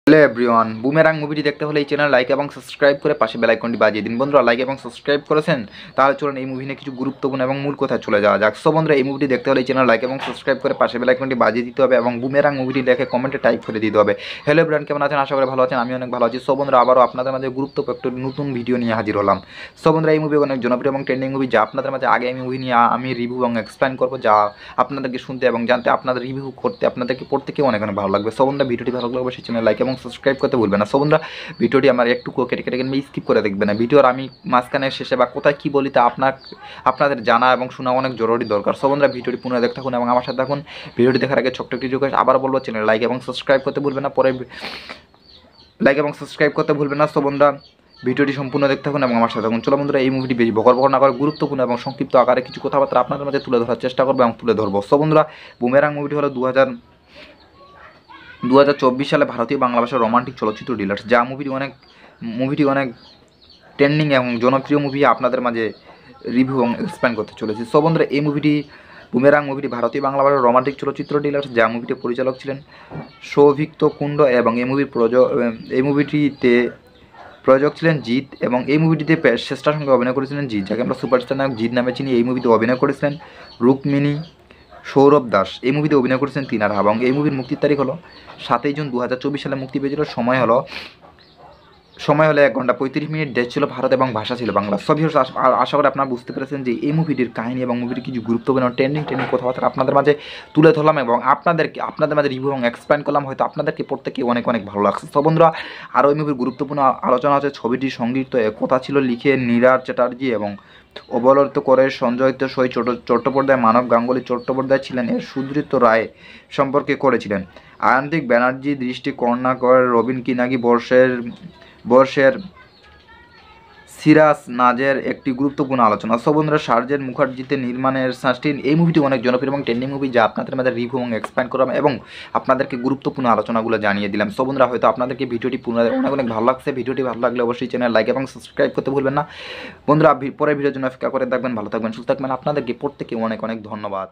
Hello everyone, boomerang মুভিটি দেখতে হলে এই চ্যানেল লাইক এবং সাবস্ক্রাইব করে পাশে বেল আইকনটি বাজিয়ে দিন। বন্ধুরা, লাইক এবং সাবস্ক্রাইব করেছেন, তাহলে চলুন এই মুভি নিয়ে কিছু গুরুত্বপূর্ণ এবং মূল কথায় চলে যাওয়া যাক। সো বন্ধুরা, এই মুভিটি দেখতে হলে এই চ্যানেল লাইক এবং সাবস্ক্রাইব করে পাশে বেল আইকনটি বাজিয়ে দিতে হবে এবং বুমেরাং মুভিটি দেখে কমেন্টে টাইপ করে দিতে হবে। হ্যালো এভরিওয়ান, কেমন আছেন? আশা করি ভালো আছেন। আমি অনেক ভালো আছি। সো বন্ধুরা, আবারও আপনাদের মাঝে গুরুত্বপূর্ণ একটি নতুন ভিডিও নিয়ে হাজির হলাম। সো বন্ধুরা, এই মুভি অনেক জনপ্রিয় এবং ট্রেন্ডিং মুভি, যা আপনাদের মাঝে আগে এই মুভি নিয়ে আমি রিভিউ এবং এক্সপ্লেন করবো, যা আপনাদেরকে শুনতে এবং জানতে, আপনাদের রিভিউ করতে, আপনাদেরকে পড়তে কেউ অনেক ভালো লাগবে। সো বন্ধুরা, ভিডিওটি ভালো লাগবে সেই চ্যানেল লাইক এবং সাবস্ক্রাইব করতে ভুলবেন না। সো বন্ধুরা, ভিডিওটি আমার একটু কেটে কেটে স্কিপ করে দেখবেন না। ভিডিওর আমি মাঝখানে শেষে বা কোথায় কী বলি তা আপনাদের জানা এবং শোনা অনেক জরুরি দরকার। সো বন্ধুরা, ভিডিওটি পুনরায় দেখতে থাকুন এবং আমার সাথে থাকুন। ভিডিওটি দেখার আগে ছোট্ট একটি রিকোয়েস্ট আবার বলবো, চ্যানেল লাইক এবং সাবস্ক্রাইব করতে ভুলবেন না। পরে লাইক এবং সাবস্ক্রাইব করতে ভুলবেন না। সো বন্ধুরা, ভিডিওটি সম্পূর্ণ দেখতে থাকুন এবং আমার সাথে থাকুন। চলো বন্ধুরা, এই মুভিটি বেশি বকর না করে গুরুত্বপূর্ণ এবং সংক্ষিপ্ত আকারে কিছু কথাবার্তা আপনাদের মধ্যে তুলে ধরার চেষ্টা করবো এবং তুলে ধরবো। সো বন্ধুরা, বুমেরাং মুভিটি হলো 2024 সালে ভারতীয় বাংলা ভাষার রোমান্টিক চলচ্চিত্র ডিলার্স, যা মুভিটি অনেক ট্রেন্ডিং এবং জনপ্রিয় মুভি আপনাদের মাঝে রিভিউ এবং এক্সপ্লেন করতে চলেছি। সো বন্ধুরা, এই বুমেরাং মুভিটি ভারতীয় বাংলা ভাষার রোমান্টিক চলচ্চিত্র ডিলার্স, যা মুভিটির পরিচালক ছিলেন সৌভিক্ত কুণ্ড এবং এই মুভিটিতে প্রযোজক ছিলেন জিৎ এবং এই মুভিটিতে শ্রেষ্ঠার সঙ্গে অভিনয় করেছিলেন জিৎ, যাকে আমরা সুপারস্টার নায়ক জিৎ নামে চিনি। এই মুভিতে অভিনয় করেছিলেন রুক্মিণী সৌরভ দাস। এই মুভিতে অভিনয় করেছেন তিনারা এবং এই মুভির মুক্তির তারিখ হলো 7 জুন 2024 সালে মুক্তি পেয়েছিল। সময় হলো 1 ঘন্টা 35 মিনিট। দেশ ছিল ভারত এবং ভাষা ছিল বাংলা। সবই আশা করি আপনারা বুঝতে পেরেছেন যে এই মুভিটির কাহিনী এবং মুভিটির কিছু গুরুত্বপূর্ণ ট্রেন্ডিং কথাবার্তা আপনাদের মাঝে তুলে ধরলাম এবং আপনাদের মাঝে রিভিউ এবং এক্সপ্লেন করলাম। হয়তো আপনাদেরকে প্রত্যেকে অনেক ভালো লাগছে। সো বন্ধুরা, আরও এই মুভির গুরুত্বপূর্ণ আলোচনা আছে। ছবিটির সঙ্গীত কথা ছিল লিখে নীরাজ চ্যাটার্জি এবং অবলোহিত করে সঞ্জয় সই চট্টোপাধ্যায়, মানব গাঙ্গুলি চট্টোপাধ্যায় ছিলেন এর সুধৃত রায় সম্পর্কে করেছিলেন। আয়ন্তিক ব্যানার্জি, দৃষ্টি কর্ণাকর, রবীন কিনাগি, বর্ষের সিরাজ নাজের একটি গুরুত্বপূর্ণ আলোচনা। সো বন্ধুরা, সার্জেন মুখার্জিতে নির্মাণের সাস্টিন এই মুভিটি অনেক জনপ্রিয় এবং ট্রেন্ডিং মুভি, যা আপনাদের মধ্যে রিভিউ এবং এক্সপ্লেন করলাম এবং আপনাদেরকে গুরুত্বপূর্ণ আলোচনাগুলো জানিয়ে দিলাম। সো বন্ধুরা, হয়তো আপনাদেরকে ভিডিওটি পুনরায় অনেক ভালো লাগছে। ভিডিওটি ভালো লাগলে অবশ্যই চ্যানেল লাইক এবং সাবস্ক্রাইব করতে ভুলবেন না। বন্ধুরা, পরের ভিডিওর জন্য অপেক্ষা করে থাকবেন। ভালো থাকবেন, সুস্থ থাকবেন। আপনাদেরকে প্রত্যেকে অনেক ধন্যবাদ।